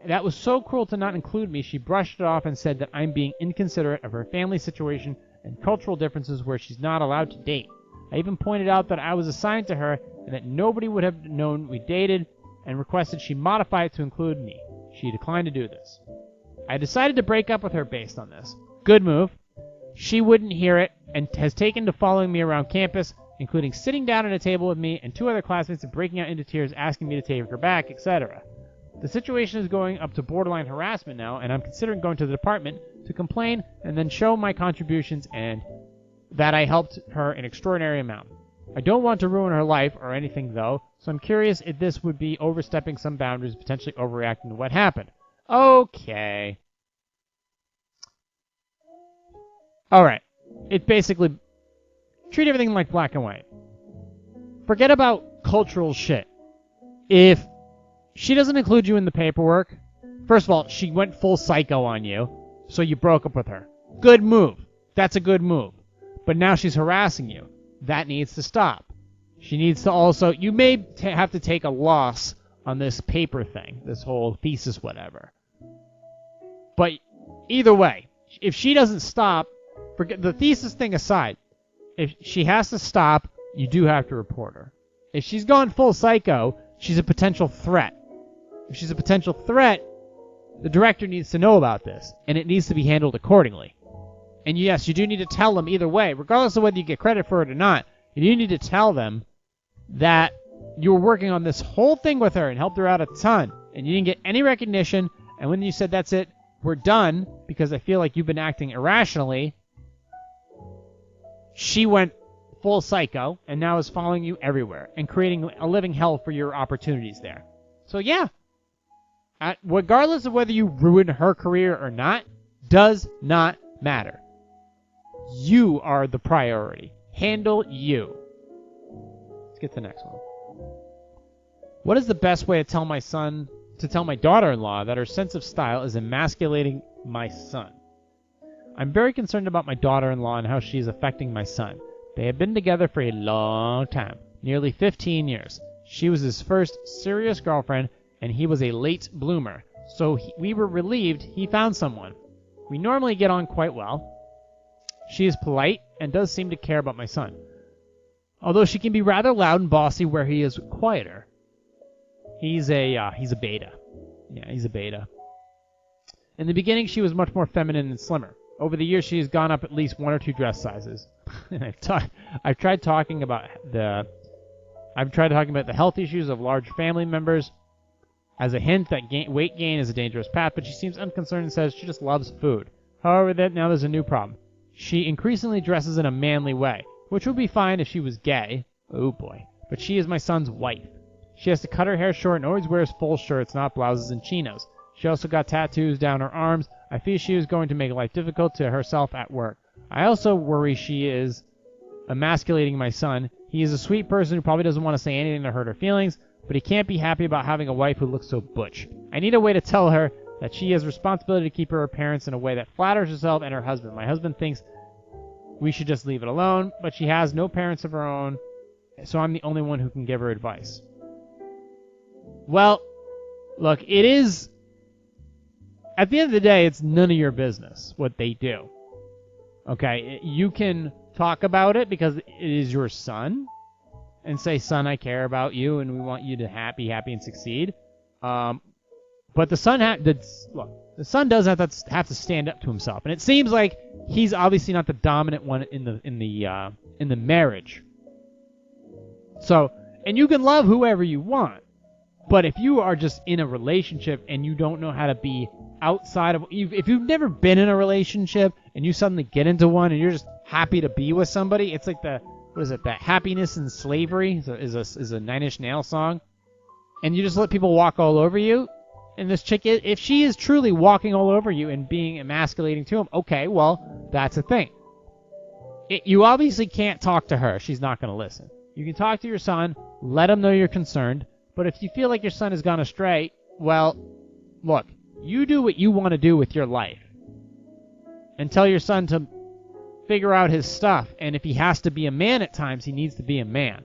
That was so cruel to not include me, she brushed it off and said that I'm being inconsiderate of her family situation and cultural differences where she's not allowed to date. I even pointed out that I was assigned to her and that nobody would have known we dated and requested she modify it to include me. She declined to do this. I decided to break up with her based on this. Good move. She wouldn't hear it and has taken to following me around campus, including sitting down at a table with me and 2 other classmates and breaking out into tears asking me to take her back, etc. The situation is going up to borderline harassment now, and I'm considering going to the department to complain and then show my contributions and that I helped her an extraordinary amount. I don't want to ruin her life or anything, though, so I'm curious if this would be overstepping some boundaries, potentially overreacting to what happened. Okay. Alright. It basically... treat everything like black and white. Forget about cultural shit. If she doesn't include you in the paperwork, first of all, she went full psycho on you, so you broke up with her. Good move. That's a good move. But now she's harassing you. That needs to stop. She needs to also... you may have to take a loss on this paper thing, this whole thesis whatever. But either way, if she doesn't stop, forget the thesis thing aside, if she has to stop, you do have to report her. If she's gone full psycho, she's a potential threat. If she's a potential threat, the director needs to know about this, and it needs to be handled accordingly. And yes, you do need to tell them either way, regardless of whether you get credit for it or not, you do need to tell them that you were working on this whole thing with her and helped her out a ton, and you didn't get any recognition, and when you said, that's it, we're done, because I feel like you've been acting irrationally, she went full psycho, and now is following you everywhere, and creating a living hell for your opportunities there. So yeah, regardless of whether you ruin her career or not, does not matter. You are the priority. Handle you. Let's get to the next one. What is the best way to tell my daughter-in-law that her sense of style is emasculating my son? I'm very concerned about my daughter-in-law and how she is affecting my son. They have been together for a long time, nearly 15 years. She was his first serious girlfriend, and he was a late bloomer, so we were relieved he found someone. We normally get on quite well. She is polite and does seem to care about my son, although she can be rather loud and bossy where he is quieter. He's a beta. Yeah, he's a beta. In the beginning, she was much more feminine and slimmer. Over the years, she has gone up at least 1 or 2 dress sizes. And I've tried talking about the health issues of large family members as a hint that weight gain is a dangerous path, but she seems unconcerned and says she just loves food. However, now there's a new problem. She increasingly dresses in a manly way, which would be fine if she was gay. Oh boy. But she is my son's wife. She has to cut her hair short and always wears full shirts, not blouses and chinos. She also got tattoos down her arms. I fear she is going to make life difficult to herself at work. I also worry she is emasculating my son. He is a sweet person who probably doesn't want to say anything to hurt her feelings, but he can't be happy about having a wife who looks so butch. I need a way to tell her that she has responsibility to keep her appearance in a way that flatters herself and her husband. My husband thinks we should just leave it alone, but she has no parents of her own, so I'm the only one who can give her advice. Well, look, it is... at the end of the day, it's none of your business what they do. Okay, you can talk about it because it is your son and say, son, I care about you and we want you to be happy and succeed. But the son the son does have to stand up to himself, and it seems like he's obviously not the dominant one in the marriage. So, and you can love whoever you want, but if you are just in a relationship and you don't know how to be outside of, if you've never been in a relationship and you suddenly get into one and you're just happy to be with somebody, it's like that Happiness and Slavery is a Nine Inch Nails song, and you just let people walk all over you. And this chick, if she is truly walking all over you and being emasculating to him, okay, well, that's a thing. You obviously can't talk to her. She's not going to listen. You can talk to your son, let him know you're concerned, but if you feel like your son has gone astray, well, look, you do what you want to do with your life. And tell your son to figure out his stuff, and if he has to be a man at times, he needs to be a man.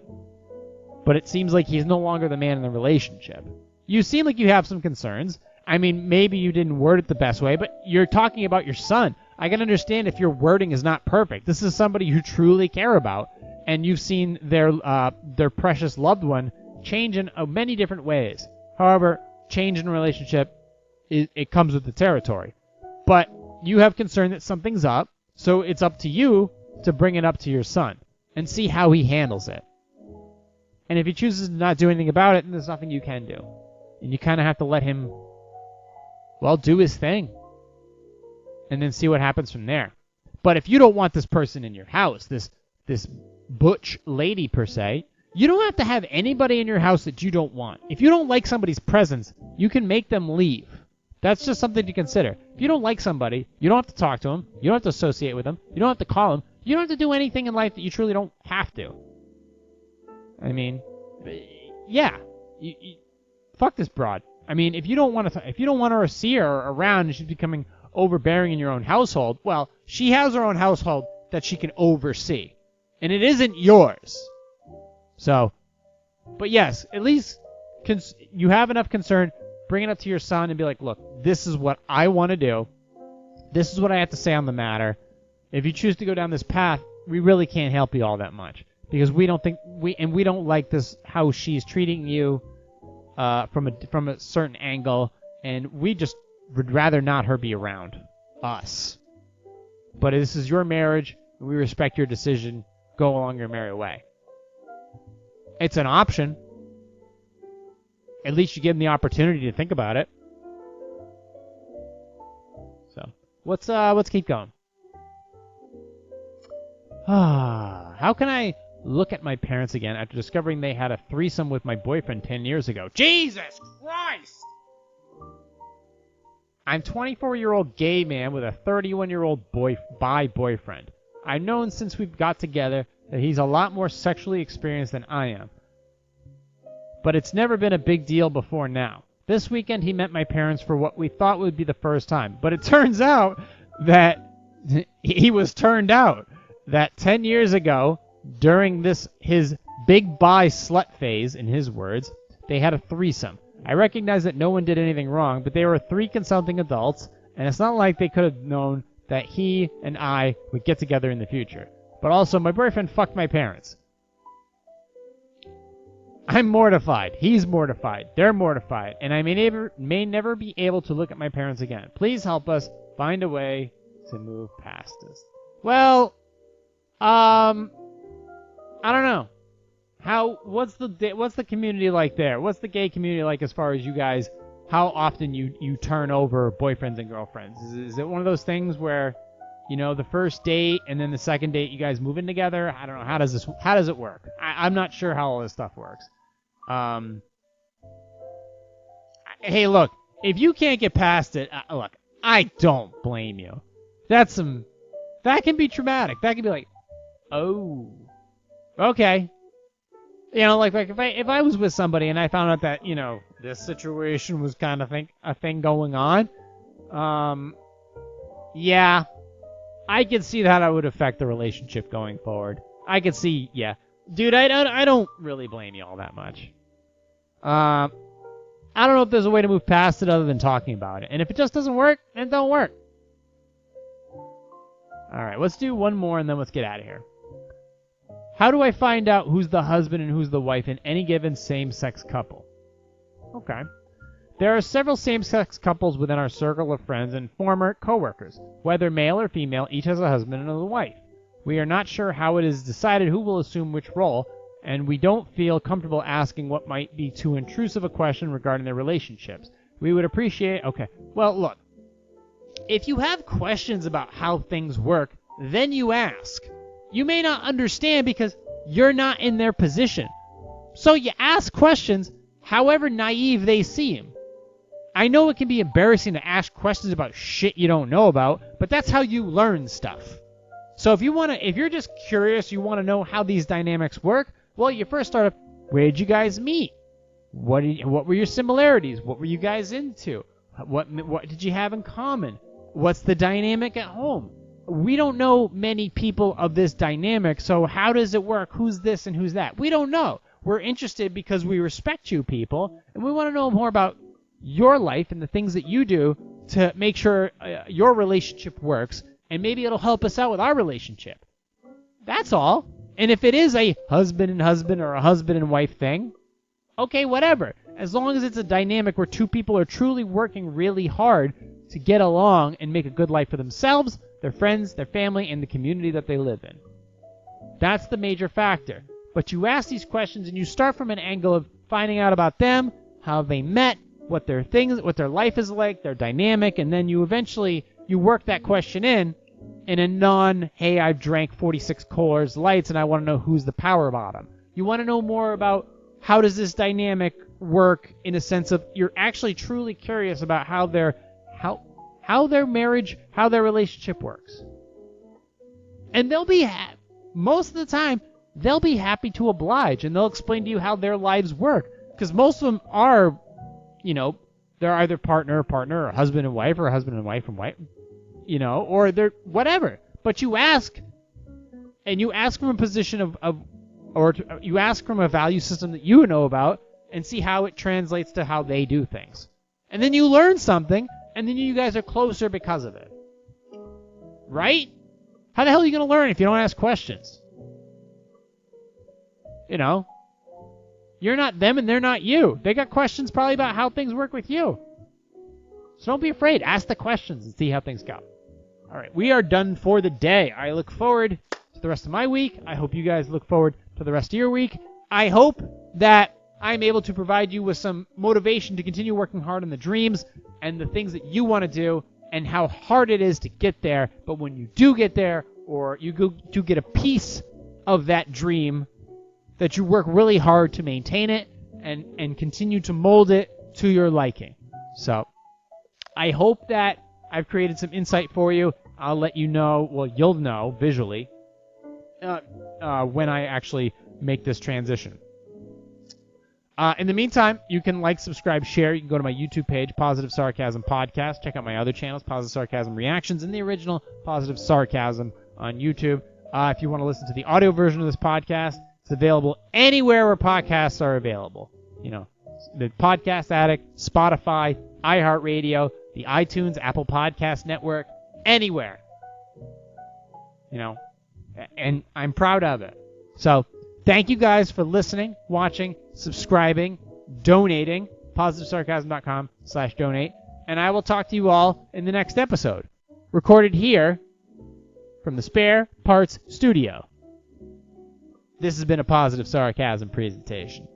but it seems like he's no longer the man in the relationship. You seem like you have some concerns. I mean, maybe you didn't word it the best way, but you're talking about your son. I can understand if your wording is not perfect. This is somebody you truly care about, and you've seen their precious loved one change in many different ways. However, change in a relationship, it comes with the territory. But you have concern that something's up, so it's up to you to bring it up to your son and see how he handles it. And if he chooses to not do anything about it, then there's nothing you can do. And you kind of have to let him, well, do his thing. And then see what happens from there. But if you don't want this person in your house, this butch lady per se, you don't have to have anybody in your house that you don't want. If you don't like somebody's presence, you can make them leave. That's just something to consider. If you don't like somebody, you don't have to talk to them. You don't have to associate with them. You don't have to call them. You don't have to do anything in life that you truly don't have to. I mean, yeah. Fuck this broad. I mean, if you don't want to see her around and she's becoming overbearing in your own household, well, she has her own household that she can oversee. And it isn't yours. So, but yes, at least you have enough concern. Bring it up to your son and be like, look, this is what I want to do. This is what I have to say on the matter. If you choose to go down this path, we really can't help you all that much. Because we don't like this, how she's treating you from a certain angle. And we just would rather not her be around us. But this is your marriage. We respect your decision. Go along your merry way. It's an option. At least you give them the opportunity to think about it. So, let's keep going. How can I look at my parents again after discovering they had a threesome with my boyfriend 10 years ago? Jesus Christ! I'm a 24-year-old gay man with a 31-year-old bi boyfriend. I've known since we got together that he's a lot more sexually experienced than I am. But it's never been a big deal before now. This weekend he met my parents for what we thought would be the first time. But it turns out that he was turned out. That 10 years ago, during his big bi slut phase, in his words, they had a threesome. I recognize that no one did anything wrong, but they were 3 consenting adults, and it's not like they could have known that he and I would get together in the future. But also, my boyfriend fucked my parents. I'm mortified. He's mortified. They're mortified. And I may never be able to look at my parents again. Please help us find a way to move past this. Well, I don't know. What's the community like there? What's the gay community like as far as you guys, how often you turn over boyfriends and girlfriends? Is it one of those things where, the first date and then the second date you guys move in together? I don't know. How does it work? I'm not sure how all this stuff works. Hey, look, if you can't get past it, look, I don't blame you. That can be traumatic. That can be like, oh, okay. Like if I was with somebody and I found out that, this situation was kind of a thing going on, yeah, I could see that I would affect the relationship going forward. I could see, yeah. Dude, I don't really blame you all that much. I don't know if there's a way to move past it other than talking about it. And if it just doesn't work, then it don't work. Alright, let's do one more and then let's get out of here. How do I find out who's the husband and who's the wife in any given same-sex couple? Okay. There are several same-sex couples within our circle of friends and former co-workers. Whether male or female, each has a husband and a wife. We are not sure how it is decided who will assume which role, and we don't feel comfortable asking what might be too intrusive a question regarding their relationships. We would appreciate... Okay, well, look. If you have questions about how things work, then you ask. You may not understand because you're not in their position. So you ask questions, however naive they seem. I know it can be embarrassing to ask questions about shit you don't know about, but that's how you learn stuff. So if you're just curious, you want to know how these dynamics work, well, you first start up, where'd you guys meet? What were your similarities? What were you guys into? What did you have in common? What's the dynamic at home? We don't know many people of this dynamic, so how does it work? Who's this and who's that? We don't know. We're interested because we respect you people, and we want to know more about your life and the things that you do to make sure your relationship works, and maybe it'll help us out with our relationship. That's all. And if it is a husband and husband or a husband and wife thing, okay, whatever. As long as it's a dynamic where two people are truly working really hard to get along and make a good life for themselves, their friends, their family, and the community that they live in. That's the major factor. But you ask these questions and you start from an angle of finding out about them, how they met, what their life is like, their dynamic, and then you eventually work that question in a non, hey, I've drank 46 Coors Lights and I want to know who's the power bottom. You want to know more about how does this dynamic work in a sense of you're actually truly curious about how their marriage, how their relationship works. And they'll be most of the time they'll be happy to oblige, and they'll explain to you how their lives work, because most of them are, they're either partner, or husband and wife, or husband and wife, or they're whatever. But you ask, and you ask from a position you ask from a value system that you know about, and see how it translates to how they do things. And then you learn something, and then you guys are closer because of it. Right? How the hell are you going to learn if you don't ask questions? You're not them and they're not you. They got questions probably about how things work with you. So don't be afraid. Ask the questions and see how things go. All right, we are done for the day. I look forward to the rest of my week. I hope you guys look forward to the rest of your week. I hope that I'm able to provide you with some motivation to continue working hard on the dreams and the things that you want to do and how hard it is to get there. But when you do get there, or you do get a piece of that dream, that you work really hard to maintain it and continue to mold it to your liking. So I hope that I've created some insight for you. I'll let you know, well, you'll know visually when I actually make this transition. In the meantime, you can like, subscribe, share. You can go to my YouTube page, Positive Sarcasm Podcast. Check out my other channels, Positive Sarcasm Reactions, and the original Positive Sarcasm on YouTube. If you want to listen to the audio version of this podcast, it's available anywhere where podcasts are available. The Podcast Addict, Spotify, iHeartRadio, the iTunes, Apple Podcast Network, anywhere. And I'm proud of it. So thank you guys for listening, watching, subscribing, donating, positivesarcasm.com/donate, and I will talk to you all in the next episode, recorded here from the Spare Parts Studio. This has been a Positive Sarcasm presentation.